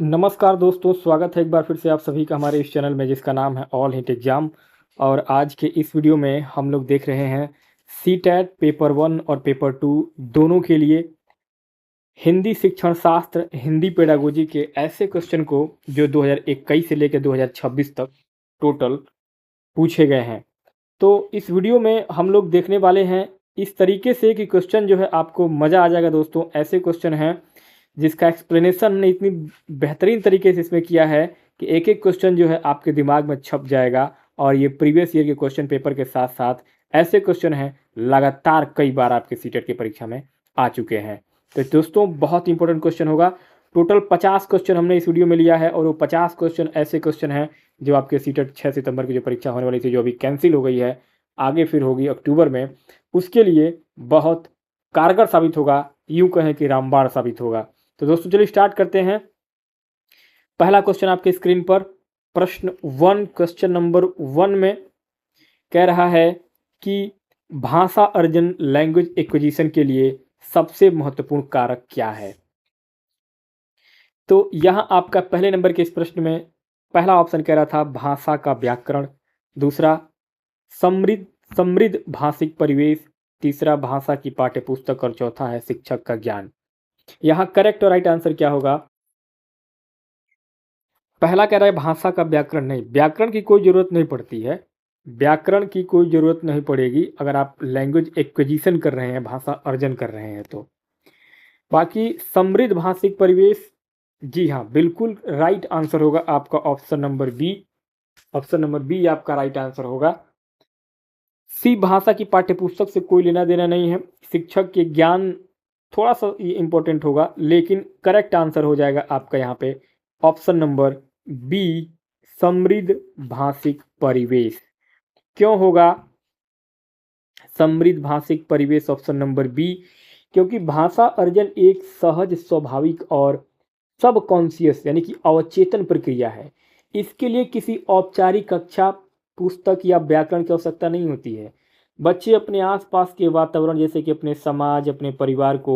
नमस्कार दोस्तों, स्वागत है एक बार फिर से आप सभी का हमारे इस चैनल में जिसका नाम है ऑल हिट एग्ज़ाम। और आज के इस वीडियो में हम लोग देख रहे हैं सीटेट पेपर 1 और पेपर 2 दोनों के लिए हिंदी शिक्षण शास्त्र, हिंदी पेडागोजी के ऐसे क्वेश्चन को जो 2021 से लेकर 2026 तक टोटल पूछे गए हैं। तो इस वीडियो में हम लोग देखने वाले हैं इस तरीके से कि क्वेश्चन जो है आपको मज़ा आ जाएगा दोस्तों। ऐसे क्वेश्चन हैं जिसका एक्सप्लेनेशन हमने इतनी बेहतरीन तरीके से इसमें किया है कि एक एक क्वेश्चन जो है आपके दिमाग में छप जाएगा। और ये प्रीवियस ईयर के क्वेश्चन पेपर के साथ साथ ऐसे क्वेश्चन हैं लगातार कई बार आपके सीटेट की परीक्षा में आ चुके हैं। तो दोस्तों बहुत इंपॉर्टेंट क्वेश्चन होगा। टोटल 50 क्वेश्चन हमने इस वीडियो में लिया है और वो 50 क्वेश्चन ऐसे क्वेश्चन हैं जो आपके सीटेट 6 सितंबर की जो परीक्षा होने वाली थी, जो अभी कैंसिल हो गई है, आगे फिर होगी अक्टूबर में, उसके लिए बहुत कारगर साबित होगा, यूँ कहें कि रामबाण साबित होगा। तो दोस्तों चलिए स्टार्ट करते हैं। पहला क्वेश्चन आपके स्क्रीन पर प्रश्न 1, क्वेश्चन नंबर 1 में कह रहा है कि भाषा अर्जन लैंग्वेज एक्विजिशन के लिए सबसे महत्वपूर्ण कारक क्या है। तो यहाँ आपका पहले नंबर के इस प्रश्न में पहला ऑप्शन कह रहा था भाषा का व्याकरण, दूसरा समृद्ध समृद्ध भाषिक परिवेश, तीसरा भाषा की पाठ्यपुस्तक और चौथा है शिक्षक का ज्ञान। यहाँ करेक्ट और राइट आंसर क्या होगा। पहला कह रहा है भाषा का व्याकरण। नहीं, व्याकरण की कोई ज़रूरत नहीं पड़ती है, व्याकरण की कोई ज़रूरत नहीं पड़ेगी अगर आप लैंग्वेज एक्विजिशन कर रहे हैं, भाषा अर्जन कर रहे हैं तो। बाकी समृद्ध भाषिक परिवेश, जी हाँ बिल्कुल राइट आंसर होगा आपका option number B. Option number B आपका राइट आंसर होगा। सी भाषा की पाठ्यपुस्तक से कोई लेना देना नहीं है, शिक्षक के ज्ञान थोड़ा सा ये इंपॉर्टेंट होगा, लेकिन करेक्ट आंसर हो जाएगा आपका यहाँ पे ऑप्शन नंबर बी, समृद्ध भाषिक परिवेश। क्यों होगा समृद्ध भाषिक परिवेश ऑप्शन नंबर बी? क्योंकि भाषा अर्जन एक सहज, स्वाभाविक और सबकॉन्शियस यानी कि अवचेतन प्रक्रिया है। इसके लिए किसी औपचारिक कक्षा, पुस्तक या व्याकरण की आवश्यकता नहीं होती है। बच्चे अपने आसपास के वातावरण जैसे कि अपने समाज, अपने परिवार को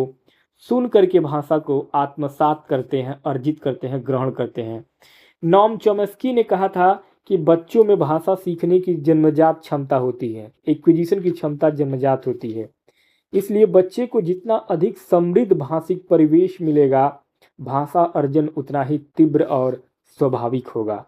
सुन करके भाषा को आत्मसात करते हैं, अर्जित करते हैं, ग्रहण करते हैं। नॉम चॉम्स्की ने कहा था कि बच्चों में भाषा सीखने की जन्मजात क्षमता होती है, एक्विजिशन की क्षमता जन्मजात होती है। इसलिए बच्चे को जितना अधिक समृद्ध भाषिक परिवेश मिलेगा, भाषा अर्जन उतना ही तीव्र और स्वाभाविक होगा।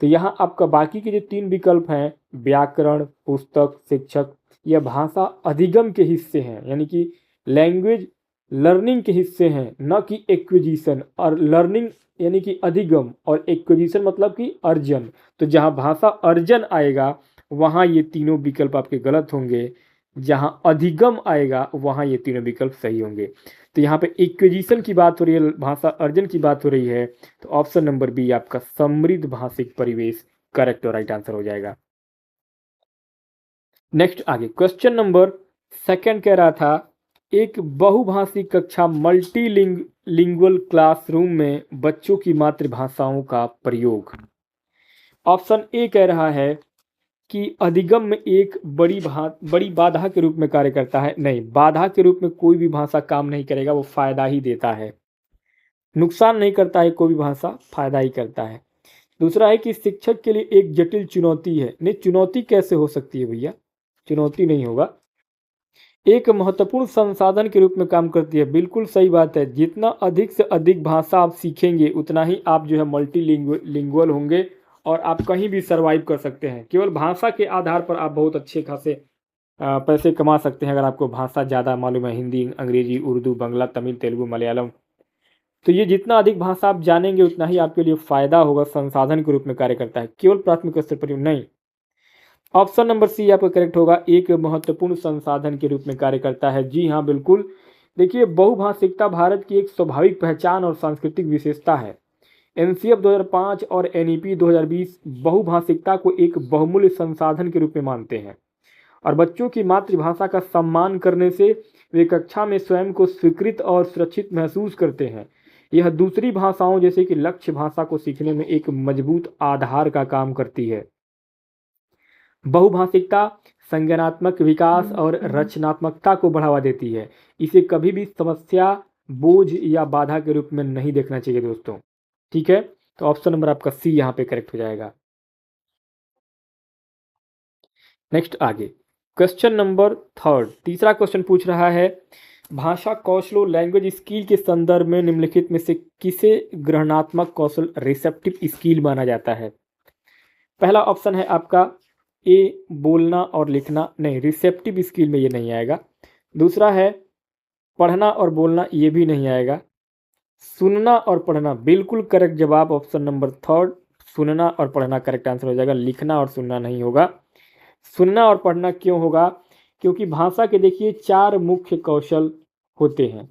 तो यहाँ आपका बाकी के जो 3 विकल्प हैं, व्याकरण, पुस्तक, शिक्षक, यह भाषा अधिगम के हिस्से हैं, यानी कि लैंग्वेज लर्निंग के हिस्से हैं, न कि एक्विजिशन। और लर्निंग यानी कि अधिगम और एक्विजिशन मतलब कि अर्जन। तो जहाँ भाषा अर्जन आएगा वहाँ ये तीनों विकल्प आपके गलत होंगे, जहाँ अधिगम आएगा वहाँ ये तीनों विकल्प सही होंगे। तो यहाँ पे एक्विजिशन की बात हो रही है, भाषा अर्जन की बात हो रही है, तो ऑप्शन नंबर बी आपका समृद्ध भाषिक परिवेश करेक्ट और राइट आंसर हो जाएगा। नेक्स्ट आगे क्वेश्चन नंबर 2 कह रहा था एक बहुभाषिक कक्षा मल्टीलिंगुअल क्लासरूम में बच्चों की मातृभाषाओं का प्रयोग। ऑप्शन ए कह रहा है कि अधिगम में एक बड़ी बाधा के रूप में कार्य करता है। नहीं, बाधा के रूप में कोई भी भाषा काम नहीं करेगा, वो फायदा ही देता है, नुकसान नहीं करता है। कोई भी भाषा फायदा ही करता है। दूसरा है कि शिक्षक के लिए एक जटिल चुनौती है। नहीं, चुनौती कैसे हो सकती है भैया, चुनौती नहीं होगा। एक महत्वपूर्ण संसाधन के रूप में काम करती है। बिल्कुल सही बात है, जितना अधिक से अधिक भाषा आप सीखेंगे उतना ही आप जो है मल्टीलिंगुअल होंगे और आप कहीं भी सर्वाइव कर सकते हैं। केवल भाषा के आधार पर आप बहुत अच्छे खासे पैसे कमा सकते हैं अगर आपको भाषा ज़्यादा मालूम है, हिंदी, अंग्रेजी, उर्दू, बांग्ला, तमिल, तेलुगु, मलयालम। तो ये जितना अधिक भाषा आप जानेंगे उतना ही आपके लिए फ़ायदा होगा, संसाधन के रूप में कार्य करता है, केवल प्राथमिक स्तर पर नहीं। ऑप्शन नंबर सी आपका करेक्ट होगा, एक महत्वपूर्ण संसाधन के रूप में कार्य करता है। जी हाँ बिल्कुल। देखिए, बहुभाषिकता भारत की एक स्वाभाविक पहचान और सांस्कृतिक विशेषता है। एनसीएफ 2005 और एनईपी 2020 बहुभाषिकता को एक बहुमूल्य संसाधन के रूप में मानते हैं और बच्चों की मातृभाषा का सम्मान करने से वे कक्षा में स्वयं को स्वीकृत और सुरक्षित महसूस करते हैं। यह दूसरी भाषाओं जैसे कि लक्ष्य भाषा को सीखने में एक मजबूत आधार का काम करती है। बहुभाषिकता संज्ञानात्मक विकास और रचनात्मकता को बढ़ावा देती है। इसे कभी भी समस्या, बोझ या बाधा के रूप में नहीं देखना चाहिए दोस्तों। ठीक है, तो ऑप्शन नंबर आपका सी यहाँ पे करेक्ट हो जाएगा। नेक्स्ट आगे क्वेश्चन नंबर थर्ड, तीसरा क्वेश्चन पूछ रहा है भाषा कौशलों लैंग्वेज स्किल के संदर्भ में निम्नलिखित में से किसे ग्रहणात्मक कौशल रिसेप्टिव स्किल माना जाता है। पहला ऑप्शन है आपका ए बोलना और लिखना, नहीं रिसेप्टिव स्किल में ये नहीं आएगा। दूसरा है पढ़ना और बोलना, ये भी नहीं आएगा। सुनना और पढ़ना, बिल्कुल करेक्ट जवाब ऑप्शन नंबर थर्ड, सुनना और पढ़ना करेक्ट आंसर हो जाएगा। लिखना और सुनना नहीं होगा। सुनना और पढ़ना क्यों होगा, क्योंकि भाषा के देखिए 4 मुख्य कौशल होते हैं।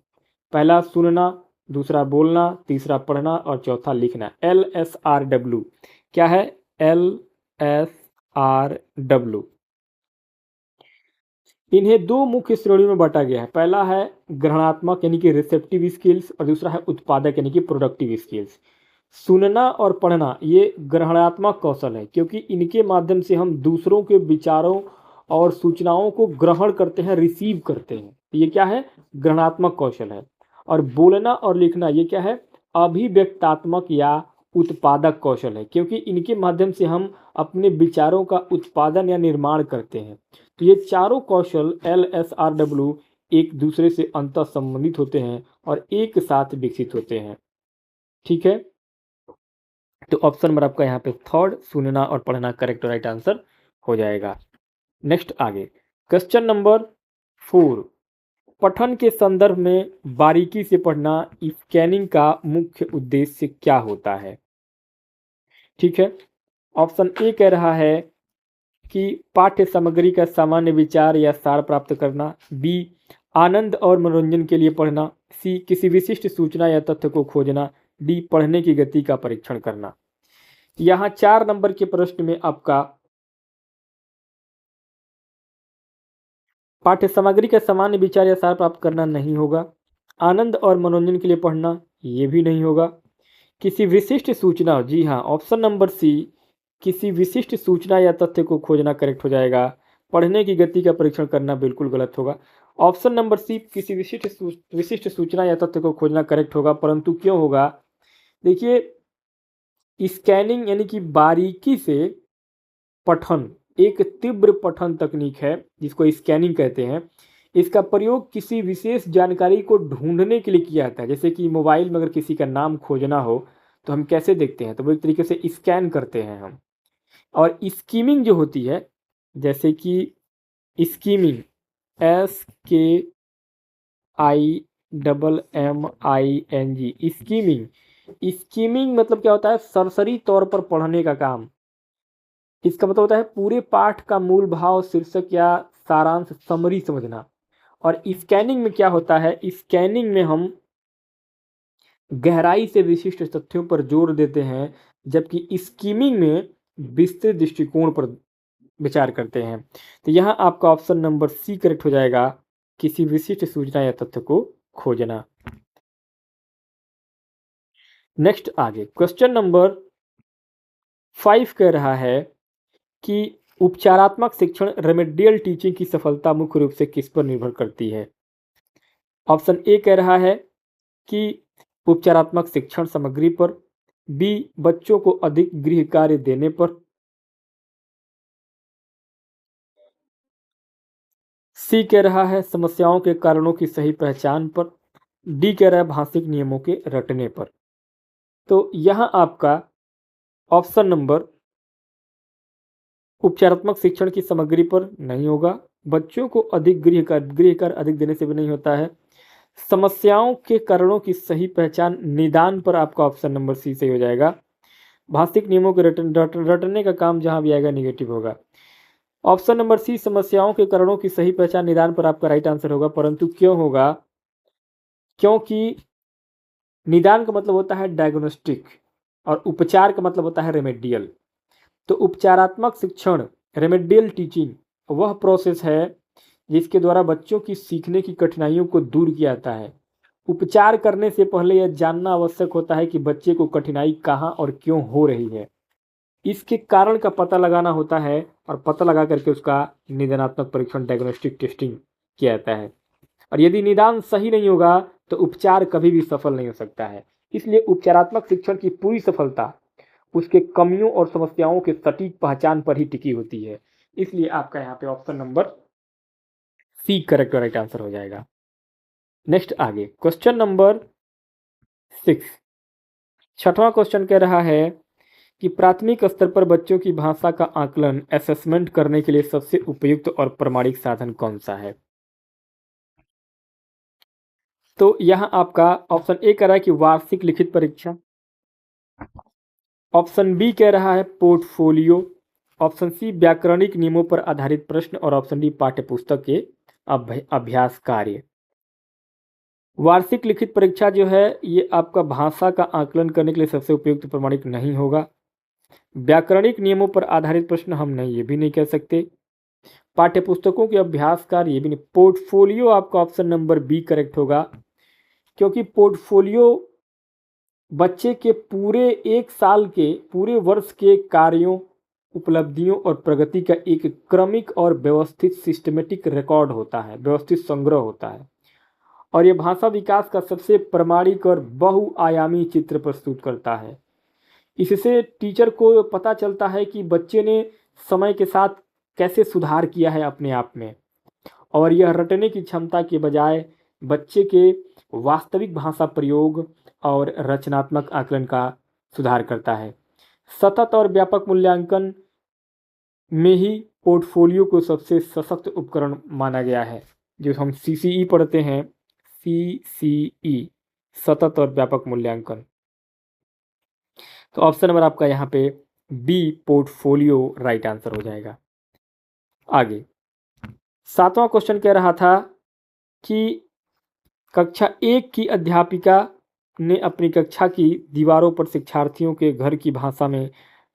पहला सुनना, दूसरा बोलना, तीसरा पढ़ना और चौथा लिखना। LSRW क्या है, LSRW। इन्हें 2 मुख्य श्रेणियों में बांटा गया है। पहला है ग्रहणात्मक यानी कि रिसेप्टिव स्किल्स और दूसरा है उत्पादक यानी कि प्रोडक्टिव स्किल्स। सुनना और पढ़ना ये ग्रहणात्मक कौशल है, क्योंकि इनके माध्यम से हम दूसरों के विचारों और सूचनाओं को ग्रहण करते हैं, रिसीव करते हैं। ये क्या है, ग्रहणात्मक कौशल है। और बोलना और लिखना ये क्या है, अभिव्यक्तात्मक या उत्पादक कौशल है, क्योंकि इनके माध्यम से हम अपने विचारों का उत्पादन या निर्माण करते हैं। तो ये चारों कौशल LSRW एक दूसरे से अंतः संबंधित होते हैं और एक साथ विकसित होते हैं। ठीक है, तो ऑप्शन नंबर आपका यहाँ पे थर्ड, सुनना और पढ़ना करेक्ट और राइट आंसर हो जाएगा। नेक्स्ट आगे क्वेश्चन नंबर 4, पठन के संदर्भ में बारीकी से पढ़ना स्कैनिंग का मुख्य उद्देश्य क्या होता है। ठीक है, ऑप्शन ए कह रहा है कि पाठ्य सामग्री का सामान्य विचार या सार प्राप्त करना। बी आनंद और मनोरंजन के लिए पढ़ना। सी किसी विशिष्ट सूचना या तथ्य को खोजना। डी पढ़ने की गति का परीक्षण करना। यहाँ 4 नंबर के प्रश्न में आपका पाठ्य सामग्री का सामान्य विचार या सार प्राप्त करना नहीं होगा। आनंद और मनोरंजन के लिए पढ़ना ये भी नहीं होगा। किसी विशिष्ट सूचना, जी हाँ ऑप्शन नंबर सी किसी विशिष्ट सूचना या तथ्य को खोजना करेक्ट हो जाएगा। पढ़ने की गति का परीक्षण करना बिल्कुल गलत होगा। ऑप्शन नंबर सी किसी विशिष्ट सूचना या तथ्य को खोजना करेक्ट होगा, परंतु क्यों होगा, देखिए स्कैनिंग यानी कि बारीकी से पठन एक तीव्र पठन तकनीक है जिसको स्कैनिंग कहते हैं। इसका प्रयोग किसी विशेष जानकारी को ढूंढने के लिए किया जाता है। जैसे कि मोबाइल में अगर किसी का नाम खोजना हो तो हम कैसे देखते हैं, तो वो एक तरीके से स्कैन करते हैं हम। और स्कीमिंग जो होती है, जैसे कि स्कीमिंग SKIMMING स्कीमिंग मतलब क्या होता है, सरसरी तौर पर पढ़ने का काम। इसका मतलब होता है पूरे पाठ का मूल भाव, शीर्षक या सारांश समरी समझना। और स्कैनिंग में क्या होता है, स्कैनिंग में हम गहराई से विशिष्ट तथ्यों पर जोर देते हैं, जबकि स्कीमिंग में विस्तृत दृष्टिकोण पर विचार करते हैं। तो यहाँ आपका ऑप्शन नंबर सी करेक्ट हो जाएगा, किसी विशिष्ट सूचना या तथ्य को खोजना। नेक्स्ट आगे क्वेश्चन नंबर 5 कह रहा है कि उपचारात्मक शिक्षण रेमेडियल टीचिंग की सफलता मुख्य रूप से किस पर निर्भर करती है। ऑप्शन ए कह रहा है कि उपचारात्मक शिक्षण सामग्री पर। बी बच्चों को अधिक गृह कार्य देने पर। सी कह रहा है समस्याओं के कारणों की सही पहचान पर। डी कह रहा है भाषिक नियमों के रटने पर। तो यहाँ आपका ऑप्शन नंबर उपचारात्मक शिक्षण की सामग्री पर नहीं होगा। बच्चों को अधिक गृह कार्य अधिक देने से भी नहीं होता है। समस्याओं के कारणों की सही पहचान निदान पर आपका ऑप्शन नंबर सी सही हो जाएगा। भाषिक नियमों के रटने का काम जहां भी आएगा निगेटिव होगा। ऑप्शन नंबर सी समस्याओं के कारणों की सही पहचान निदान पर आपका राइट आंसर होगा, परंतु क्यों होगा, क्योंकि निदान का मतलब होता है डायग्नोस्टिक और उपचार का मतलब होता है रेमेडियल। तो उपचारात्मक शिक्षण रेमेडियल टीचिंग वह प्रोसेस है जिसके द्वारा बच्चों की सीखने की कठिनाइयों को दूर किया जाता है। उपचार करने से पहले यह जानना आवश्यक होता है कि बच्चे को कठिनाई कहाँ और क्यों हो रही है, इसके कारण का पता लगाना होता है और पता लगा करके उसका निदानात्मक परीक्षण डायग्नोस्टिक टेस्टिंग किया जाता है। और यदि निदान सही नहीं होगा तो उपचार कभी भी सफल नहीं हो सकता है। इसलिए उपचारात्मक शिक्षण की पूरी सफलता उसके कमियों और समस्याओं के सटीक पहचान पर ही टिकी होती है। इसलिए आपका यहाँ पे ऑप्शन नंबर सी करेक्ट और राइट आंसर हो जाएगा। नेक्स्ट आगे क्वेश्चन नंबर 6, छठवां क्वेश्चन कह रहा है कि प्राथमिक स्तर पर बच्चों की भाषा का आकलन असेसमेंट करने के लिए सबसे उपयुक्त और प्रमाणिक साधन कौन सा है। तो यहाँ आपका ऑप्शन ए कह रहा है कि वार्षिक लिखित परीक्षा, ऑप्शन बी कह रहा है पोर्टफोलियो, ऑप्शन सी व्याकरणिक नियमों पर आधारित प्रश्न और ऑप्शन डी पाठ्यपुस्तक के अभ्यास कार्य। वार्षिक लिखित परीक्षा जो है ये आपका भाषा का आकलन करने के लिए सबसे उपयुक्त प्रमाणिक नहीं होगा। व्याकरणिक नियमों पर आधारित प्रश्न हम नहीं, ये भी नहीं कह सकते। पाठ्यपुस्तकों के अभ्यास कार्य ये भी नहीं। पोर्टफोलियो आपका ऑप्शन नंबर बी करेक्ट होगा, क्योंकि पोर्टफोलियो बच्चे के पूरे एक साल के पूरे वर्ष के कार्यों, उपलब्धियों और प्रगति का एक क्रमिक और व्यवस्थित सिस्टमेटिक रिकॉर्ड होता है, व्यवस्थित संग्रह होता है। और यह भाषा विकास का सबसे प्रमाणिक और बहुआयामी चित्र प्रस्तुत करता है। इससे टीचर को पता चलता है कि बच्चे ने समय के साथ कैसे सुधार किया है अपने आप में, और यह रटने की क्षमता के बजाय बच्चे के वास्तविक भाषा प्रयोग और रचनात्मक आकलन का सुधार करता है। सतत और व्यापक मूल्यांकन में ही पोर्टफोलियो को सबसे सशक्त उपकरण माना गया है। जो हम CCE पढ़ते हैं, CCE सतत और व्यापक मूल्यांकन। तो ऑप्शन नंबर आपका यहाँ पे बी पोर्टफोलियो राइट आंसर हो जाएगा। आगे 7वां क्वेश्चन कह रहा था कि कक्षा 1 की अध्यापिका ने अपनी कक्षा की दीवारों पर शिक्षार्थियों के घर की भाषा में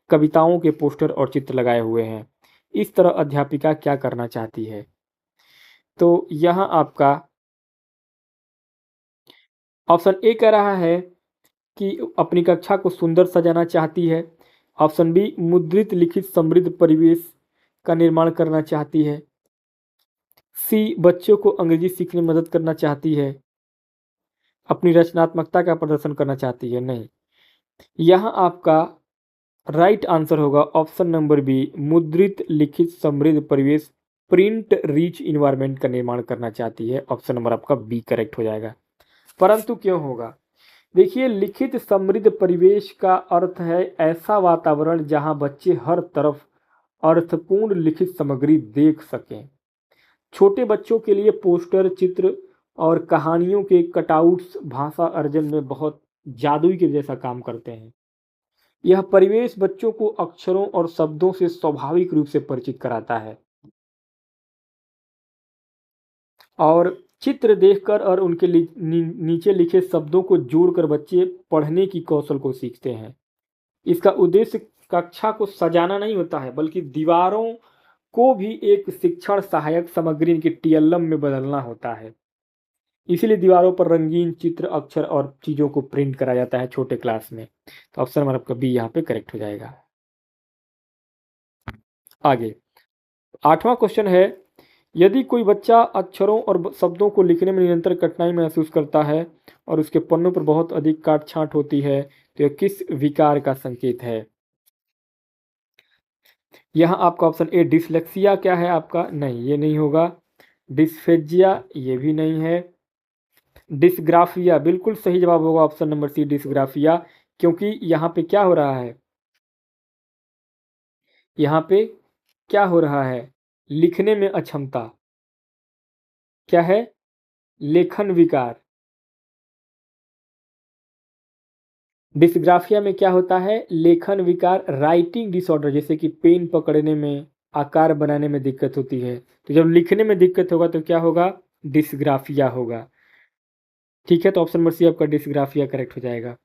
कविताओं के पोस्टर और चित्र लगाए हुए हैं। इस तरह अध्यापिका क्या करना चाहती है। तो यहाँ आपका ऑप्शन ए कह रहा है कि अपनी कक्षा को सुंदर सजाना चाहती है। ऑप्शन बी मुद्रित लिखित समृद्ध परिवेश का निर्माण करना चाहती है। सी बच्चों को अंग्रेजी सीखने में मदद करना चाहती है। अपनी रचनात्मकता का प्रदर्शन करना चाहती है। नहीं, यहाँ आपका राइट आंसर होगा ऑप्शन नंबर बी मुद्रित लिखित समृद्ध परिवेश, प्रिंट रिच इन्वायरमेंट का निर्माण करना चाहती है। ऑप्शन नंबर आपका बी करेक्ट हो जाएगा। परंतु क्यों होगा, देखिए लिखित समृद्ध परिवेश का अर्थ है ऐसा वातावरण जहां बच्चे हर तरफ अर्थपूर्ण लिखित सामग्री देख सकें। छोटे बच्चों के लिए पोस्टर, चित्र और कहानियों के कटआउट्स भाषा अर्जन में बहुत जादुई के जैसा काम करते हैं। यह परिवेश बच्चों को अक्षरों और शब्दों से स्वाभाविक रूप से परिचित कराता है, और चित्र देखकर और उनके नीचे लिखे शब्दों को जोड़कर बच्चे पढ़ने की कौशल को सीखते हैं। इसका उद्देश्य कक्षा को सजाना नहीं होता है, बल्कि दीवारों को भी एक शिक्षण सहायक सामग्री की TLM में बदलना होता है। इसीलिए दीवारों पर रंगीन चित्र, अक्षर और चीज़ों को प्रिंट करा जाता है छोटे क्लास में। तो ऑप्शन नंबर आपका बी यहाँ पे करेक्ट हो जाएगा। आगे 8वां क्वेश्चन है, यदि कोई बच्चा अक्षरों और शब्दों को लिखने में निरंतर कठिनाई महसूस करता है और उसके पन्नों पर बहुत अधिक काट छांट होती है, तो यह किस विकार का संकेत है। यहाँ आपका ऑप्शन ए डिसलेक्सिया क्या है आपका, नहीं ये नहीं होगा। डिस्फेजिया ये भी नहीं है। डिस्ग्राफिया बिल्कुल सही जवाब होगा ऑप्शन नंबर सी डिस्ग्राफिया, क्योंकि यहाँ पे क्या हो रहा है, यहाँ पे क्या हो रहा है, लिखने में अक्षमता क्या है, लेखन विकार। डिस्ग्राफिया में क्या होता है, लेखन विकार, राइटिंग डिसऑर्डर, जैसे कि पेन पकड़ने में, आकार बनाने में दिक्कत होती है। तो जब लिखने में दिक्कत होगा तो क्या होगा, डिस्ग्राफिया होगा। ठीक है, तो ऑप्शन नंबर सी आपका डिस्ग्राफिया करेक्ट हो जाएगा,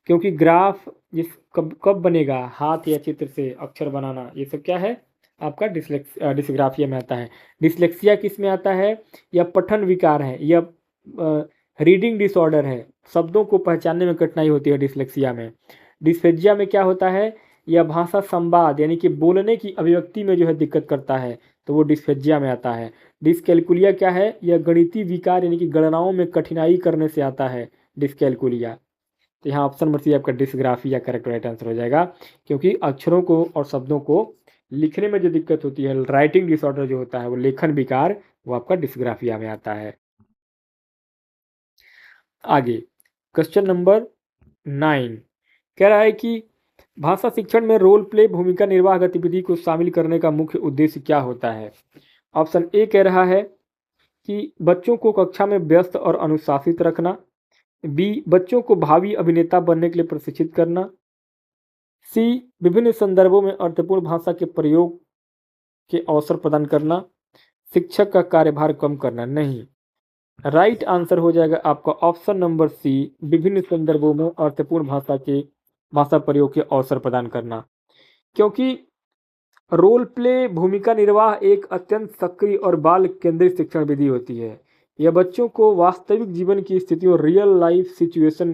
क्योंकि ग्राफ जिस कब कब बनेगा, हाथ या चित्र से अक्षर बनाना, ये सब क्या है आपका डिस्ग्राफिया में आता है। डिसलेक्सिया किस में आता है, यह पठन विकार है, यह रीडिंग डिसऑर्डर है, शब्दों को पहचानने में कठिनाई होती है डिसलेक्सिया में। डिस्फेजिया में क्या होता है, यह भाषा संवाद यानी कि बोलने की अभिव्यक्ति में जो है दिक्कत करता है, तो वो डिस्फेजिया में आता है। डिस्कैलकुलिया क्या है, यह गणितीय विकार यानी कि गणनाओं में कठिनाई करने से आता है डिस्कैलकुलिया। तो यहाँ ऑप्शन नंबर सी आपका डिस्ग्राफिया करेक्ट राइट आंसर हो जाएगा, क्योंकि अक्षरों को और शब्दों को लिखने में जो दिक्कत होती है, राइटिंग डिसऑर्डर जो होता है, वो लेखन विकार, वो आपका डिस्ग्राफिया में आता है। आगे क्वेश्चन नंबर 9 कह रहा है कि भाषा शिक्षण में रोल प्ले भूमिका निर्वाह गतिविधि को शामिल करने का मुख्य उद्देश्य क्या होता है। ऑप्शन ए कह रहा है कि बच्चों को कक्षा में व्यस्त और अनुशासित रखना। बी बच्चों को भावी अभिनेता बनने के लिए प्रशिक्षित करना। सी विभिन्न संदर्भों में अर्थपूर्ण भाषा के प्रयोग के अवसर प्रदान करना। शिक्षक का कार्यभार कम करना। नहीं, राइट आंसर हो जाएगा आपका ऑप्शन नंबर सी, विभिन्न संदर्भों में अर्थपूर्ण भाषा प्रयोग के अवसर प्रदान करना। क्योंकि रोल प्ले भूमिका निर्वाह एक अत्यंत सक्रिय और बाल केंद्रित शिक्षण विधि होती है। यह बच्चों को वास्तविक जीवन की स्थितियों, रियल लाइफ सिचुएशन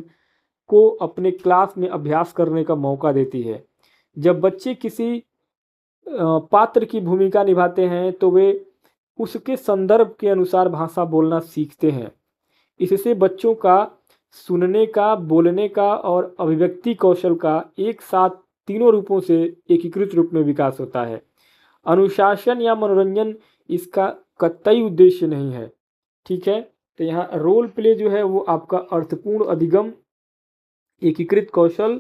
को अपने क्लास में अभ्यास करने का मौका देती है। जब बच्चे किसी पात्र की भूमिका निभाते हैं तो वे उसके संदर्भ के अनुसार भाषा बोलना सीखते हैं। इससे बच्चों का सुनने का, बोलने का और अभिव्यक्ति कौशल का एक साथ तीनों रूपों से एकीकृत रूप में विकास होता है। अनुशासन या मनोरंजन इसका कतई उद्देश्य नहीं है। ठीक है, तो यहाँ रोल प्ले जो है वो आपका अर्थपूर्ण अधिगम, एकीकृत कौशल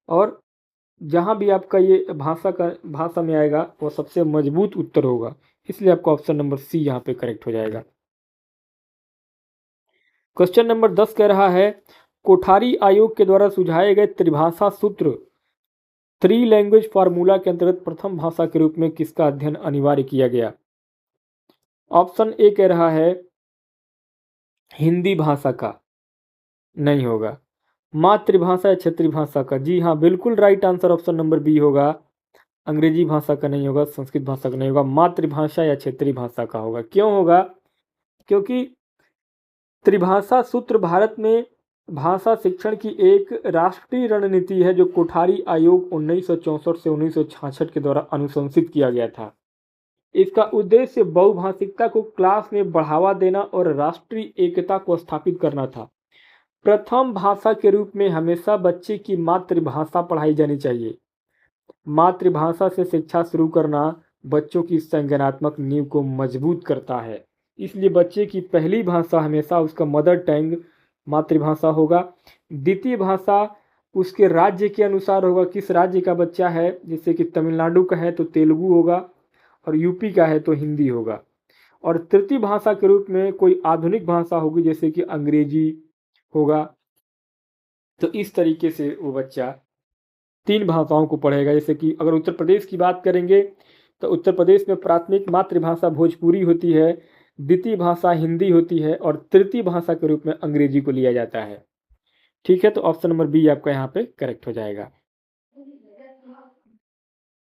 और जहाँ भी आपका ये भाषा में आएगा वो सबसे मजबूत उत्तर होगा, इसलिए आपका ऑप्शन नंबर सी यहाँ पे करेक्ट हो जाएगा। क्वेश्चन नंबर 10 कह रहा है कोठारी आयोग के द्वारा सुझाए गए त्रिभाषा सूत्र, थ्री लैंग्वेज फार्मूला के अंतर्गत प्रथम भाषा के रूप में किसका अध्ययन अनिवार्य किया गया। ऑप्शन ए कह रहा है हिंदी भाषा का, नहीं होगा। मातृभाषा या क्षेत्रीय भाषा का, जी हाँ बिल्कुल right answer option number B होगा। अंग्रेजी भाषा का नहीं होगा, संस्कृत भाषा का नहीं होगा, मातृभाषा या क्षेत्रीय भाषा का होगा। क्यों होगा? क्योंकि त्रिभाषा सूत्र भारत में भाषा शिक्षण की एक राष्ट्रीय रणनीति है जो कोठारी आयोग 1964 से 1966 के द्वारा अनुशंसित किया गया था। इसका उद्देश्य बहुभाषिकता को क्लास में बढ़ावा देना और राष्ट्रीय एकता को स्थापित करना था। प्रथम भाषा के रूप में हमेशा बच्चे की मातृभाषा पढ़ाई जानी चाहिए। मातृभाषा से शिक्षा शुरू करना बच्चों की संज्ञानात्मक नींव को मजबूत करता है, इसलिए बच्चे की पहली भाषा हमेशा उसका मदर टंग मातृभाषा होगा। द्वितीय भाषा उसके राज्य के अनुसार होगा, किस राज्य का बच्चा है, जैसे कि तमिलनाडु का है तो तेलुगु होगा और यूपी का है तो हिंदी होगा। और तृतीय भाषा के रूप में कोई आधुनिक भाषा होगी जैसे कि अंग्रेजी होगा। तो इस तरीके से वो बच्चा 3 भाषाओं को पढ़ेगा। जैसे कि अगर उत्तर प्रदेश की बात करेंगे तो उत्तर प्रदेश में प्राथमिक मातृभाषा भोजपुरी होती है, द्वितीय भाषा हिंदी होती है और तृतीय भाषा के रूप में अंग्रेजी को लिया जाता है। ठीक है, तो ऑप्शन नंबर बी आपका यहाँ पे करेक्ट हो जाएगा।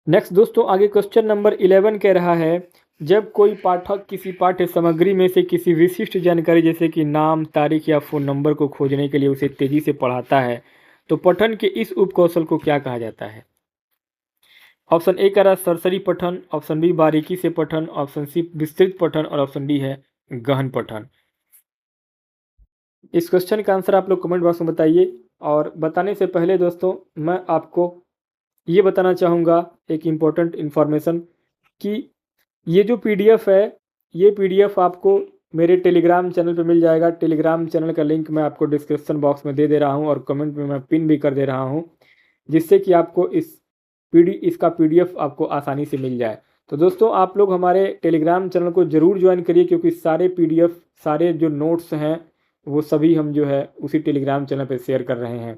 नेक्स्ट दोस्तों, आगे क्वेश्चन नंबर 11 कह रहा है जब कोई पाठक किसी पाठ्य सामग्री में से किसी विशिष्ट जानकारी जैसे कि नाम, तारीख या फ़ोन नंबर को खोजने के लिए उसे तेजी से पढ़ाता है तो पठन के इस उपकौशल को क्या कहा जाता है। ऑप्शन ए कह रहा है सरसरी पठन, ऑप्शन बी बारीकी से पठन, ऑप्शन सी विस्तृत पठन और ऑप्शन डी है गहन पठन। इस क्वेश्चन का आंसर आप लोग कमेंट बॉक्स में बताइए। और बताने से पहले दोस्तों मैं आपको ये बताना चाहूँगा एक इम्पोर्टेंट इन्फॉर्मेशन कि ये जो पीडीएफ है, ये पीडीएफ आपको मेरे टेलीग्राम चैनल पे मिल जाएगा। टेलीग्राम चैनल का लिंक मैं आपको डिस्क्रिप्शन बॉक्स में दे रहा हूँ और कमेंट में मैं पिन भी कर दे रहा हूँ, जिससे कि आपको इसका पीडीएफ आपको आसानी से मिल जाए। तो दोस्तों आप लोग हमारे टेलीग्राम चैनल को ज़रूर ज्वाइन करिए, क्योंकि सारे पीडीएफ, सारे जो नोट्स हैं वो सभी हम जो है उसी टेलीग्राम चैनल पर शेयर कर रहे हैं,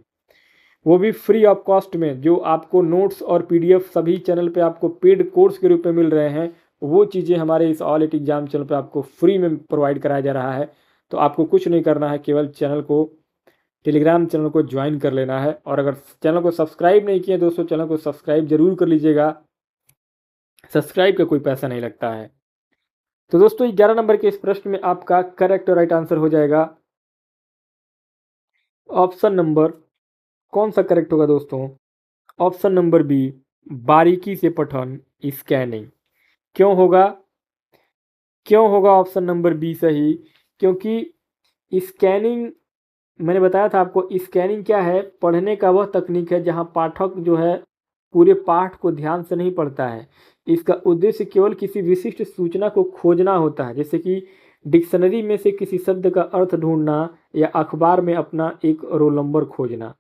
वो भी फ्री ऑफ कॉस्ट में। जो आपको नोट्स और पीडीएफ सभी चैनल पे आपको पेड कोर्स के रूप में मिल रहे हैं, वो चीज़ें हमारे इस ऑल इंडिया एग्जाम चैनल पे आपको फ्री में प्रोवाइड कराया जा रहा है। तो आपको कुछ नहीं करना है, केवल टेलीग्राम चैनल को ज्वाइन कर लेना है। और अगर चैनल को सब्सक्राइब नहीं किया दोस्तों, चैनल को सब्सक्राइब जरूर कर लीजिएगा, सब्सक्राइब का कोई पैसा नहीं लगता है। तो दोस्तों 11 नंबर के इस प्रश्न में आपका करेक्ट और राइट आंसर हो जाएगा ऑप्शन नंबर, कौन सा करेक्ट होगा दोस्तों, ऑप्शन नंबर बी बारीकी से पठन स्कैनिंग। क्यों होगा, क्यों होगा ऑप्शन नंबर बी सही? क्योंकि स्कैनिंग मैंने बताया था आपको, स्कैनिंग क्या है? पढ़ने का वह तकनीक है जहां पाठक जो है पूरे पाठ को ध्यान से नहीं पढ़ता है। इसका उद्देश्य केवल किसी विशिष्ट सूचना को खोजना होता है, जैसे कि डिक्शनरी में से किसी शब्द का अर्थ ढूंढना या अखबार में अपना एक रोल नंबर खोजना।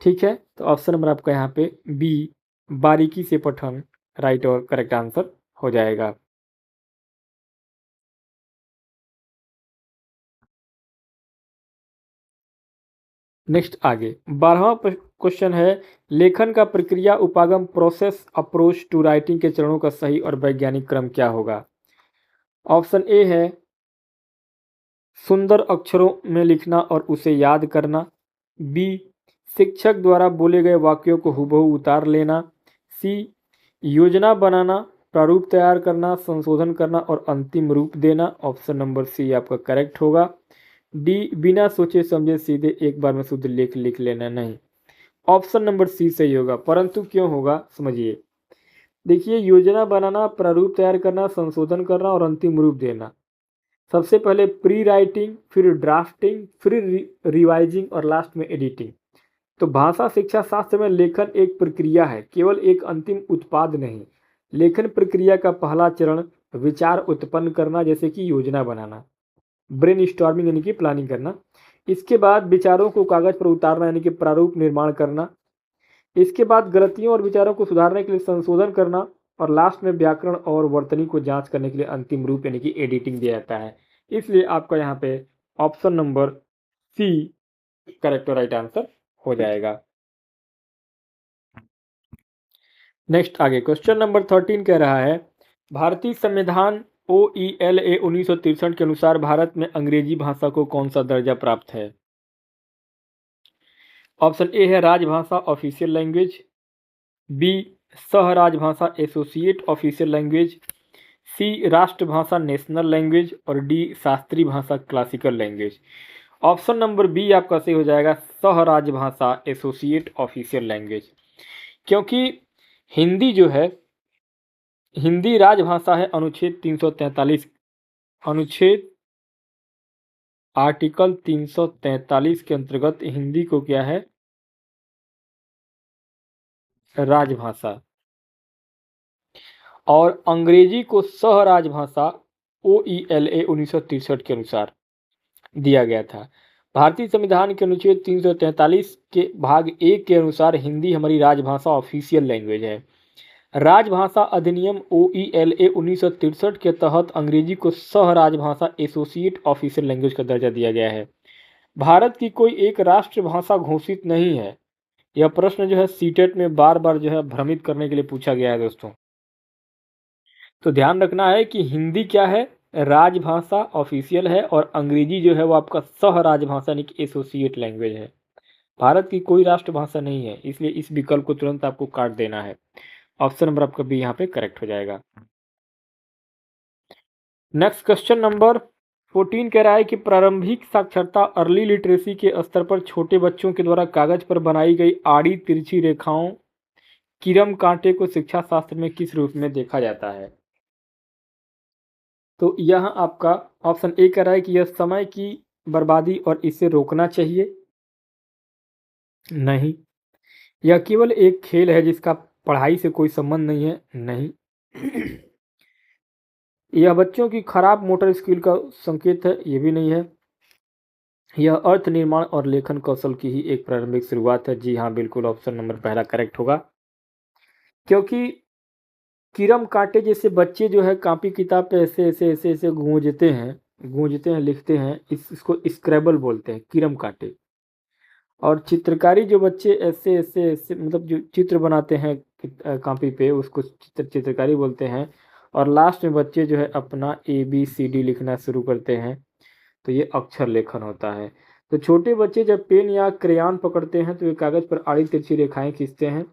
ठीक है, तो ऑप्शन नंबर आपका यहाँ पे बी, बारीकी से पठन, राइट और करेक्ट आंसर हो जाएगा। नेक्स्ट आगे 12वां क्वेश्चन है, लेखन का प्रक्रिया उपागम प्रोसेस अप्रोच टू राइटिंग के चरणों का सही और वैज्ञानिक क्रम क्या होगा? ऑप्शन ए है सुंदर अक्षरों में लिखना और उसे याद करना। बी, शिक्षक द्वारा बोले गए वाक्यों को हूबहू उतार लेना। सी, योजना बनाना, प्रारूप तैयार करना, संशोधन करना और अंतिम रूप देना। ऑप्शन नंबर सी आपका करेक्ट होगा। डी, बिना सोचे समझे सीधे एक बार में शुद्ध लेख लिख लेना नहीं। ऑप्शन नंबर सी सही होगा, परंतु क्यों होगा समझिए। देखिए, योजना बनाना, प्रारूप तैयार करना, संशोधन करना और अंतिम रूप देना, सबसे पहले प्री राइटिंग, फिर ड्राफ्टिंग, फिर रिवाइजिंग और लास्ट में एडिटिंग। तो भाषा शिक्षा शास्त्र में लेखन एक प्रक्रिया है, केवल एक अंतिम उत्पाद नहीं। लेखन प्रक्रिया का पहला चरण विचार उत्पन्न करना, जैसे कि योजना बनाना, ब्रेन स्टॉर्मिंग यानी कि प्लानिंग करना। इसके बाद विचारों को कागज पर उतारना यानी कि प्रारूप निर्माण करना। इसके बाद गलतियों और विचारों को सुधारने के लिए संशोधन करना, और लास्ट में व्याकरण और वर्तनी को जांच करने के लिए अंतिम रूप यानी कि एडिटिंग दिया जाता है। इसलिए आपका यहाँ पे ऑप्शन नंबर सी करेक्ट और राइट आंसर हो जाएगा। नेक्स्ट आगे क्वेश्चन नंबर 13 कह रहा है, भारतीय संविधान OELA 1963 के अनुसार भारत में अंग्रेजी भाषा को कौन सा दर्जा प्राप्त है? ऑप्शन ए है राजभाषा ऑफिशियल लैंग्वेज। बी, सह राजभाषा एसोसिएट ऑफिशियल लैंग्वेज। सी, राष्ट्रभाषा नेशनल लैंग्वेज और डी, शास्त्रीय भाषा classical language. Option number B आपका सही हो जाएगा, सह राजभाषा एसोसिएट ऑफिशियल लैंग्वेज। क्योंकि हिंदी जो है, हिंदी राजभाषा है, अनुच्छेद 343, अनुच्छेद आर्टिकल 343 के अंतर्गत हिंदी को क्या है, राजभाषा, और अंग्रेजी को सह राजभाषा OELA 1963 के अनुसार दिया गया था। भारतीय संविधान के अनुच्छेद 343 के भाग 1 के अनुसार हिंदी हमारी राजभाषा ऑफिशियल लैंग्वेज है। राजभाषा अधिनियम OELA 1963 के तहत अंग्रेजी को सह राजभाषा एसोसिएट ऑफिशियल लैंग्वेज का दर्जा दिया गया है। भारत की कोई एक राष्ट्रभाषा घोषित नहीं है। यह प्रश्न जो है सीटेट में बार बार जो है भ्रमित करने के लिए पूछा गया है दोस्तों। तो ध्यान रखना है कि हिंदी क्या है, राजभाषा ऑफिशियल है, और अंग्रेजी जो है वो आपका सह राजभाषा यानी कि एसोसिएट लैंग्वेज है। भारत की कोई राष्ट्रभाषा नहीं है, इसलिए इस विकल्प को तुरंत आपको काट देना है। ऑप्शन नंबर आपका बी यहाँ पे करेक्ट हो जाएगा। नेक्स्ट क्वेश्चन नंबर 14 कह रहा है कि प्रारंभिक साक्षरता अर्ली लिटरेसी के स्तर पर छोटे बच्चों के द्वारा कागज पर बनाई गई आड़ी तिरछी रेखाओं किरम कांटे को शिक्षा शास्त्र में किस रूप में देखा जाता है? तो यह आपका ऑप्शन ए कह रहा है कि यह समय की बर्बादी और इसे रोकना चाहिए। नहीं। यह केवल एक खेल है जिसका पढ़ाई से कोई संबंध नहीं है। नहीं। यह बच्चों की खराब मोटर स्किल का संकेत है। ये भी नहीं है। यह अर्थ निर्माण और लेखन कौशल की ही एक प्रारंभिक शुरुआत है। जी हाँ, बिल्कुल ऑप्शन नंबर पहला करेक्ट होगा। क्योंकि कीरम कांटे जैसे बच्चे जो है कापी किताब पे ऐसे ऐसे ऐसे ऐसे गूंजते हैं, लिखते हैं, इसको स्क्रैबल बोलते हैं, कीरम कांटे। और चित्रकारी जो बच्चे ऐसे ऐसे ऐसे मतलब जो चित्र बनाते हैं कापी पे, उसको चित्रकारी बोलते हैं। और लास्ट में बच्चे जो है अपना ABCD लिखना शुरू करते हैं, तो ये अक्षर लेखन होता है। तो छोटे बच्चे जब पेन या क्रेयॉन पकड़ते हैं तो ये कागज पर आड़ी तिरछी रेखाएं खींचते हैं।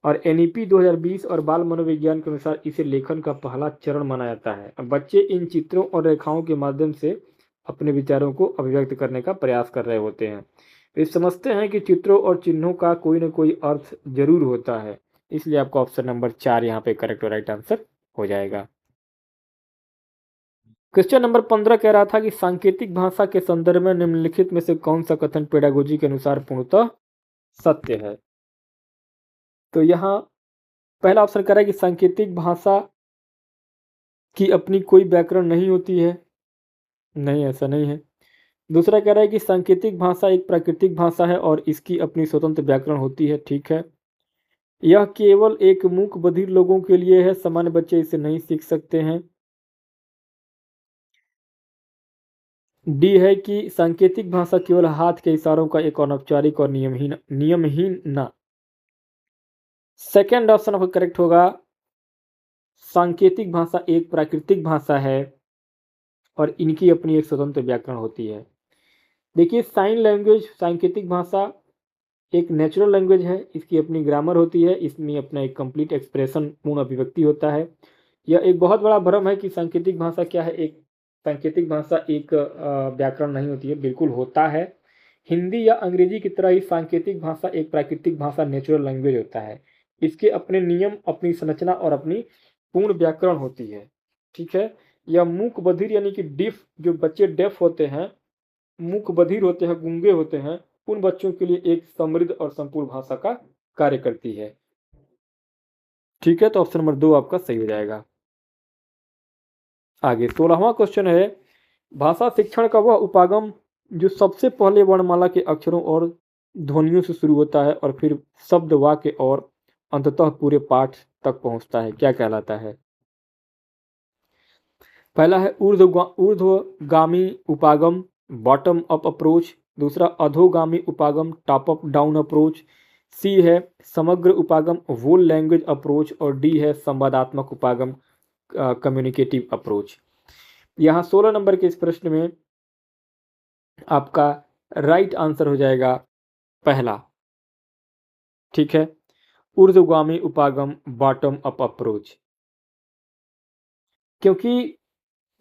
और NEP 2020 और बाल मनोविज्ञान के अनुसार इसे लेखन का पहला चरण माना जाता है। अब बच्चे इन चित्रों और रेखाओं के माध्यम से अपने विचारों को अभिव्यक्त करने का प्रयास कर रहे होते हैं। वे समझते हैं कि चित्रों और चिन्हों का कोई न कोई अर्थ जरूर होता है। इसलिए आपका ऑप्शन नंबर 4 यहाँ पे करेक्ट और राइट आंसर हो जाएगा। क्वेश्चन नंबर 15 कह रहा था कि सांकेतिक भाषा के संदर्भ में निम्नलिखित में से कौन सा कथन पेडागोजी के अनुसार पूर्णतः सत्य है। तो यहाँ पहला ऑप्शन कह रहा है कि सांकेतिक भाषा की अपनी कोई व्याकरण नहीं होती है। नहीं, ऐसा नहीं है। दूसरा कह रहा है कि सांकेतिक भाषा एक प्राकृतिक भाषा है और इसकी अपनी स्वतंत्र व्याकरण होती है। ठीक है। यह केवल एक मूक बधिर लोगों के लिए है, सामान्य बच्चे इसे नहीं सीख सकते हैं। डी है कि सांकेतिक भाषा केवल हाथ के इशारों का एक अनौपचारिक और नियमहीन ना। सेकेंड ऑप्शन आपका करेक्ट होगा। सांकेतिक भाषा एक प्राकृतिक भाषा है और इनकी अपनी एक स्वतंत्र व्याकरण होती है। देखिए, साइन लैंग्वेज सांकेतिक भाषा एक नेचुरल लैंग्वेज है, इसकी अपनी ग्रामर होती है, इसमें अपना एक कंप्लीट एक्सप्रेशन पूर्ण अभिव्यक्ति होता है। यह एक बहुत बड़ा भ्रम है कि सांकेतिक भाषा क्या है। एक सांकेतिक भाषा एक व्याकरण नहीं होती है, बिल्कुल होता है। हिंदी या अंग्रेजी की तरह ही सांकेतिक भाषा एक प्राकृतिक भाषा नेचुरल लैंग्वेज होता है। इसके अपने नियम, अपनी संरचना और अपनी पूर्ण व्याकरण होती है। ठीक है। यह मूक बधिर यानी कि डिफ, जो बच्चे डेफ होते हैं, मूक बधिर होते हैं, गूंगे होते हैं, उन बच्चों के लिए एक समृद्ध और संपूर्ण भाषा का कार्य करती है। ठीक है, तो ऑप्शन नंबर 2 आपका सही हो जाएगा। आगे 16वां क्वेश्चन है, भाषा शिक्षण का वह उपागम जो सबसे पहले वर्णमाला के अक्षरों और ध्वनियों से शुरू होता है और फिर शब्द, वाक्य और अंततः पूरे पाठ तक पहुंचता है, क्या कहलाता है। पहला है ऊर्ध्वगामी उपागम, बॉटम अप अप्रोच। दूसरा अधोगामी उपागम, टॉप अप डाउन अप्रोच। सी है समग्र उपागम, वोल लैंग्वेज अप्रोच। और डी है संवादात्मक उपागम, कम्युनिकेटिव अप्रोच। यहाँ 16 नंबर के इस प्रश्न में आपका राइट आंसर हो जाएगा पहला। ठीक है, ऊर्ध्वगामी उपागम, बॉटम अप अप्रोच। क्योंकि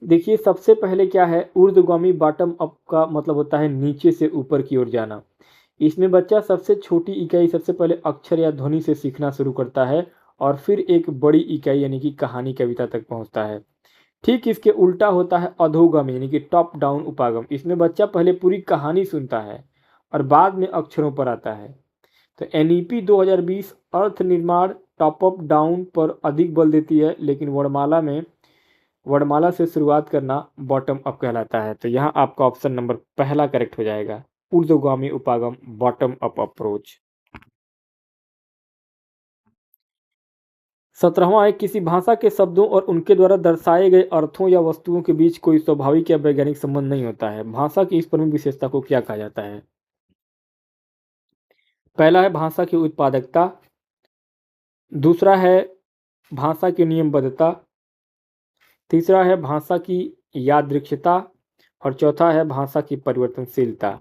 देखिए, सबसे पहले क्या है, ऊर्ध्वगामी बॉटम अप का मतलब होता है नीचे से ऊपर की ओर जाना। इसमें बच्चा सबसे छोटी इकाई सबसे पहले अक्षर या ध्वनि से सीखना शुरू करता है और फिर एक बड़ी इकाई यानी कि कहानी, कविता तक पहुंचता है। ठीक इसके उल्टा होता है अधोगामी यानी कि टॉप डाउन उपागम। इसमें बच्चा पहले पूरी कहानी सुनता है और बाद में अक्षरों पर आता है। तो एनईपी 2020 अर्थ निर्माण टॉप अप डाउन पर अधिक बल देती है, लेकिन वर्णमाला से शुरुआत करना बॉटम अप कहलाता है। तो यहाँ आपका ऑप्शन नंबर पहला करेक्ट हो जाएगा, ऊर्ध्वगामी उपागम, बॉटम अप अप्रोच। 17वां है, किसी भाषा के शब्दों और उनके द्वारा दर्शाए गए अर्थों या वस्तुओं के बीच कोई स्वाभाविक या वैज्ञानिक संबंध नहीं होता है। भाषा की इस प्रमुख विशेषता को क्या कहा जाता है। पहला है भाषा की उत्पादकता। दूसरा है भाषा की नियमबद्धता। तीसरा है भाषा की यादृच्छिकता। और चौथा है भाषा की परिवर्तनशीलता।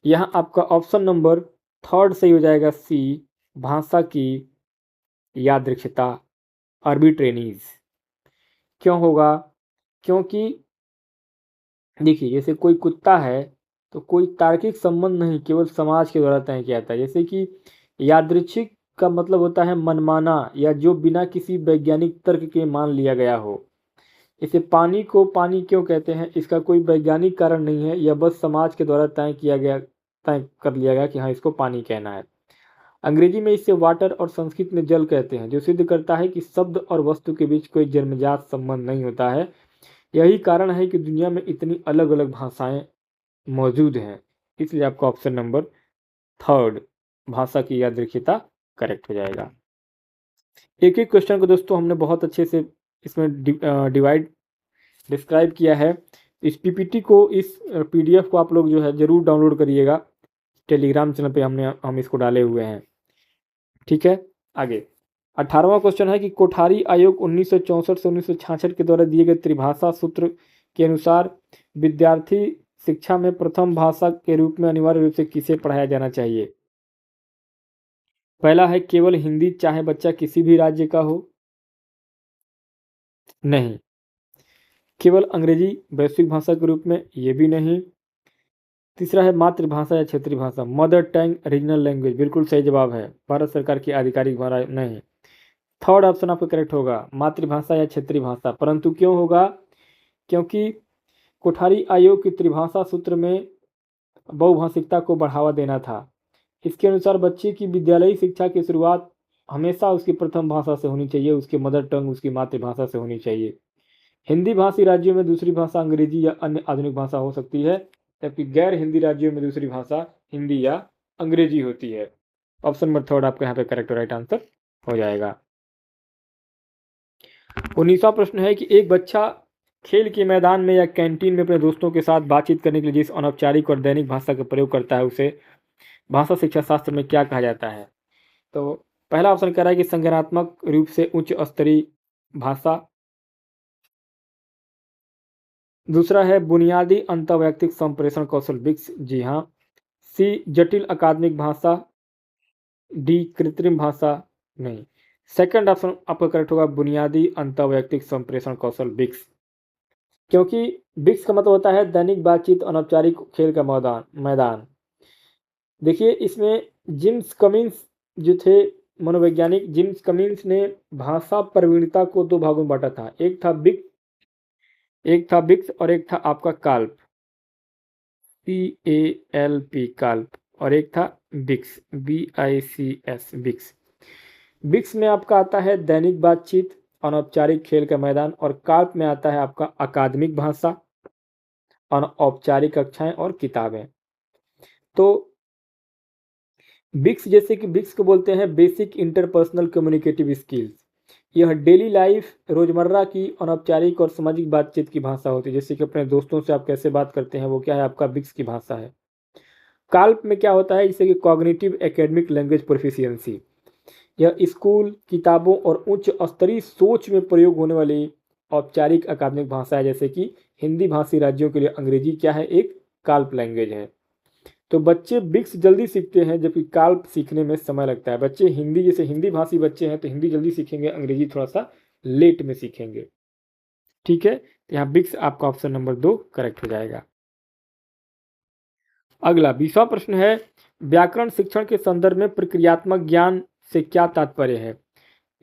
यहाँ आपका ऑप्शन नंबर थर्ड सही हो जाएगा, सी, भाषा की यादृच्छिकता, आर्बिट्रेरीज। क्यों होगा? क्योंकि देखिए, जैसे कोई कुत्ता है तो कोई तार्किक संबंध नहीं, केवल समाज के द्वारा तय किया जाता है। जैसे कि यादृच्छिक का मतलब होता है मनमाना या जो बिना किसी वैज्ञानिक तर्क के मान लिया गया हो। इसे पानी को पानी क्यों कहते हैं, इसका कोई वैज्ञानिक कारण नहीं है, यह बस समाज के द्वारा तय कर लिया गया कि हाँ, इसको पानी कहना है। अंग्रेजी में इसे वाटर और संस्कृत में जल कहते हैं, जो सिद्ध करता है कि शब्द और वस्तु के बीच कोई जन्मजात संबंध नहीं होता है। यही कारण है कि दुनिया में इतनी अलग अलग भाषाएं मौजूद हैं। इसलिए आपका ऑप्शन नंबर थर्ड, भाषा की यादृच्छिकता, करेक्ट हो जाएगा। एक एक क्वेश्चन को दोस्तों हमने बहुत अच्छे से इसमें डिस्क्राइब किया है। इस पीपीटी को, इस पीडीएफ को आप लोग जो है ज़रूर डाउनलोड करिएगा। टेलीग्राम चैनल पे हम इसको डाले हुए हैं। ठीक है, आगे 18वां क्वेश्चन है कि कोठारी आयोग 1964 से 1966 के द्वारा दिए गए त्रिभाषा सूत्र के अनुसार विद्यार्थी शिक्षा में प्रथम भाषा के रूप में अनिवार्य रूप से किसे पढ़ाया जाना चाहिए। पहला है केवल हिंदी, चाहे बच्चा किसी भी राज्य का हो। नहीं। केवल अंग्रेजी वैश्विक भाषा के रूप में, ये भी नहीं। तीसरा है मातृभाषा या क्षेत्रीय भाषा, मदर टंग रीजनल लैंग्वेज, बिल्कुल सही जवाब है, भारत सरकार की आधिकारिक भाषा नहीं। थर्ड ऑप्शन आपका करेक्ट होगा, मातृभाषा या क्षेत्रीय भाषा। परंतु क्यों होगा? क्योंकि कोठारी आयोग की त्रिभाषा सूत्र में बहुभाषिकता को बढ़ावा देना था। इसके अनुसार बच्चे की विद्यालयी शिक्षा की शुरुआत हमेशा उसकी प्रथम भाषा से होनी चाहिए, उसकी मदर टंग उसकी मातृभाषा से होनी चाहिए। हिंदी भाषी राज्यों में दूसरी भाषा अंग्रेजी या अन्य आधुनिक भाषा हो सकती है, जबकि गैर हिंदी राज्यों में दूसरी भाषा हिंदी या अंग्रेजी होती है। ऑप्शन नंबर थर्ड आपका यहाँ पे करेक्ट राइट आंसर हो जाएगा। 19वां प्रश्न है कि एक बच्चा खेल के मैदान में या कैंटीन में अपने दोस्तों के साथ बातचीत करने के लिए जिस अनौपचारिक और दैनिक भाषा का प्रयोग करता है उसे भाषा शिक्षा शास्त्र में क्या कहा जाता है। तो पहला ऑप्शन कह रहा है कि संज्ञानात्मक रूप से उच्च स्तरीय भाषा। दूसरा है बुनियादी अंतर्वैयक्तिक संप्रेषण कौशल विकसित, जी हाँ। सी जटिल अकादमिक भाषा। डी कृत्रिम भाषा नहीं। सेकंड ऑप्शन आपका करेक्ट होगा बुनियादी अंतर्वैयक्तिक संप्रेषण कौशल विकसित, क्योंकि विकसित का मतलब होता है दैनिक बातचीत अनौपचारिक खेल का मैदान। देखिए इसमें जिम्स कमिंस जो थे मनोवैज्ञानिक, जिम्स कमिंस ने भाषा प्रवीणता को दो भागों में बांटा था। एक था विक्स और एक था आपका काल्प, CALP काल्प, और एक था विक्स BICS विक्स। विक्स में आपका आता है दैनिक बातचीत अनौपचारिक खेल का मैदान, और काल्प में आता है आपका अकादमिक भाषा अनौपचारिक कक्षाएं और किताबें। तो बिक्स जैसे कि बिक्स को बोलते हैं बेसिक इंटरपर्सनल कम्युनिकेटिव स्किल्स। यह डेली लाइफ रोजमर्रा की अनौपचारिक और सामाजिक बातचीत की भाषा होती है, जैसे कि अपने दोस्तों से आप कैसे बात करते हैं, वो क्या है आपका बिक्स की भाषा है। काल्प में क्या होता है, जैसे कि कॉग्निटिव एकेडमिक लैंग्वेज प्रोफिशिएंसी। यह स्कूल किताबों और उच्च स्तरीय सोच में प्रयोग होने वाली औपचारिक अकादमिक भाषा है, जैसे कि हिंदी भाषी राज्यों के लिए अंग्रेजी क्या है, एक काल्प लैंग्वेज है। तो बच्चे बिक्स जल्दी सीखते हैं जबकि काल्प सीखने में समय लगता है। बच्चे हिंदी, जैसे हिंदी भाषी बच्चे हैं तो हिंदी जल्दी सीखेंगे, अंग्रेजी थोड़ा सा लेट में सीखेंगे। ठीक है, तो यहाँ बिक्स आपका ऑप्शन नंबर 2 करेक्ट हो जाएगा। अगला 20वां प्रश्न है व्याकरण शिक्षण के संदर्भ में प्रक्रियात्मक ज्ञान से क्या तात्पर्य है।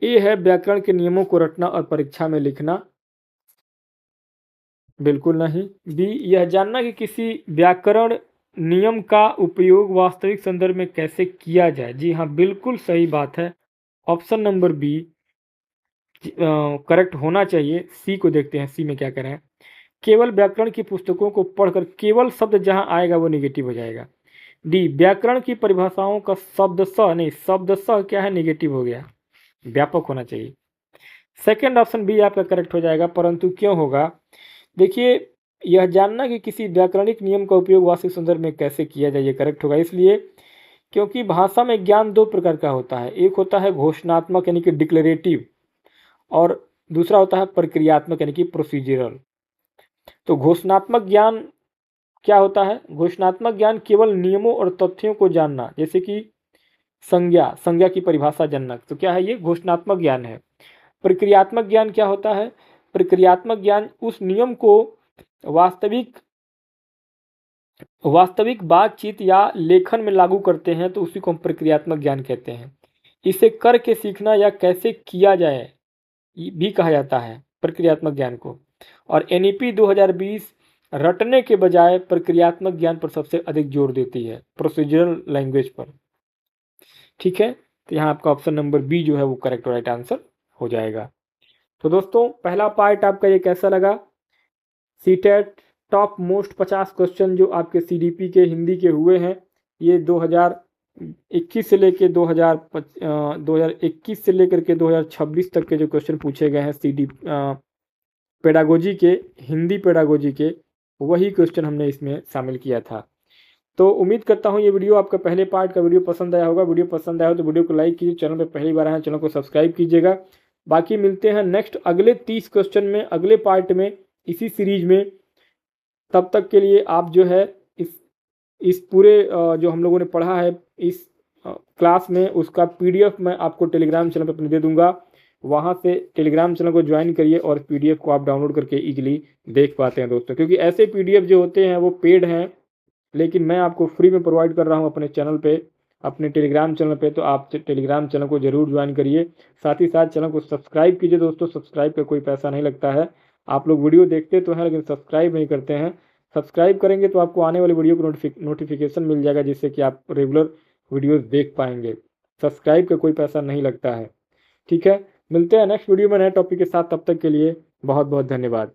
ए है व्याकरण के नियमों को रटना और परीक्षा में लिखना, बिल्कुल नहीं। बी यह जानना कि किसी व्याकरण नियम का उपयोग वास्तविक संदर्भ में कैसे किया जाए, जी हाँ बिल्कुल सही बात है। ऑप्शन नंबर बी करेक्ट होना चाहिए। सी को देखते हैं, सी में क्या कह रहे हैं। केवल व्याकरण की पुस्तकों को पढ़कर केवल शब्द जहां आएगा वो निगेटिव हो जाएगा। डी व्याकरण की परिभाषाओं का शब्द स क्या है, निगेटिव हो गया, व्यापक होना चाहिए। सेकंड ऑप्शन बी आपका करेक्ट हो जाएगा, परंतु क्यों होगा, देखिए यह जानना कि किसी व्याकरणिक नियम का उपयोग वास्तविक संदर्भ में कैसे किया जाए, ये करेक्ट होगा इसलिए क्योंकि भाषा में ज्ञान दो प्रकार का होता है। एक होता है घोषणात्मक यानी कि डिक्लेरेटिव, और दूसरा होता है प्रक्रियात्मक यानी कि प्रोसीजरल। तो घोषणात्मक ज्ञान क्या होता है, घोषणात्मक ज्ञान केवल नियमों और तथ्यों को जानना, जैसे कि संज्ञा की परिभाषा जानना, तो क्या है ये घोषणात्मक ज्ञान है। प्रक्रियात्मक ज्ञान क्या होता है, प्रक्रियात्मक ज्ञान उस नियम को वास्तविक बातचीत या लेखन में लागू करते हैं तो उसी को हम प्रक्रियात्मक ज्ञान कहते हैं। इसे करके सीखना या कैसे किया जाए भी कहा जाता है प्रक्रियात्मक ज्ञान को। और NEP 2020 रटने के बजाय प्रक्रियात्मक ज्ञान पर सबसे अधिक जोर देती है, प्रोसीजरल लैंग्वेज पर। ठीक है, तो यहाँ आपका ऑप्शन नंबर बी जो है वो करेक्ट राइट आंसर हो जाएगा। तो दोस्तों पहला पार्ट आपका ये कैसा लगा, सीटेट टॉप मोस्ट 50 क्वेश्चन जो आपके CDP के हिंदी के हुए हैं, ये 2021 से लेकर 2021 से लेकर के 2026 तक के जो क्वेश्चन पूछे गए हैं पेडागोजी के, हिंदी पेडागोजी के, वही क्वेश्चन हमने इसमें शामिल किया था। तो उम्मीद करता हूँ ये वीडियो आपका पहले पार्ट का वीडियो पसंद आया होगा। वीडियो पसंद आया हो तो वीडियो को लाइक कीजिए, चैनल पर पहली बार आए हैं चैनल को सब्सक्राइब कीजिएगा। बाकी मिलते हैं नेक्स्ट अगले 30 क्वेश्चन में, अगले पार्ट में, इसी सीरीज में। तब तक के लिए आप जो है इस पूरे जो हम लोगों ने पढ़ा है इस क्लास में, उसका PDF मैं आपको टेलीग्राम चैनल पर अपने दे दूंगा। वहाँ से टेलीग्राम चैनल को ज्वाइन करिए और PDF को आप डाउनलोड करके इजीली देख पाते हैं दोस्तों, क्योंकि ऐसे PDF जो होते हैं वो पेड हैं, लेकिन मैं आपको फ्री में प्रोवाइड कर रहा हूँ अपने चैनल पे, अपने टेलीग्राम चैनल पे। तो आप टेलीग्राम चैनल को जरूर ज्वाइन करिए, साथ ही साथ चैनल को सब्सक्राइब कीजिए दोस्तों। सब्सक्राइब का कोई पैसा नहीं लगता है, आप लोग वीडियो देखते तो हैं लेकिन सब्सक्राइब नहीं करते हैं। सब्सक्राइब करेंगे तो आपको आने वाली वीडियो को नोटिफिकेशन मिल जाएगा, जिससे कि आप रेगुलर वीडियोस देख पाएंगे। सब्सक्राइब का कोई पैसा नहीं लगता है। ठीक है, मिलते हैं नेक्स्ट वीडियो में नए टॉपिक के साथ। तब तक के लिए बहुत बहुत धन्यवाद।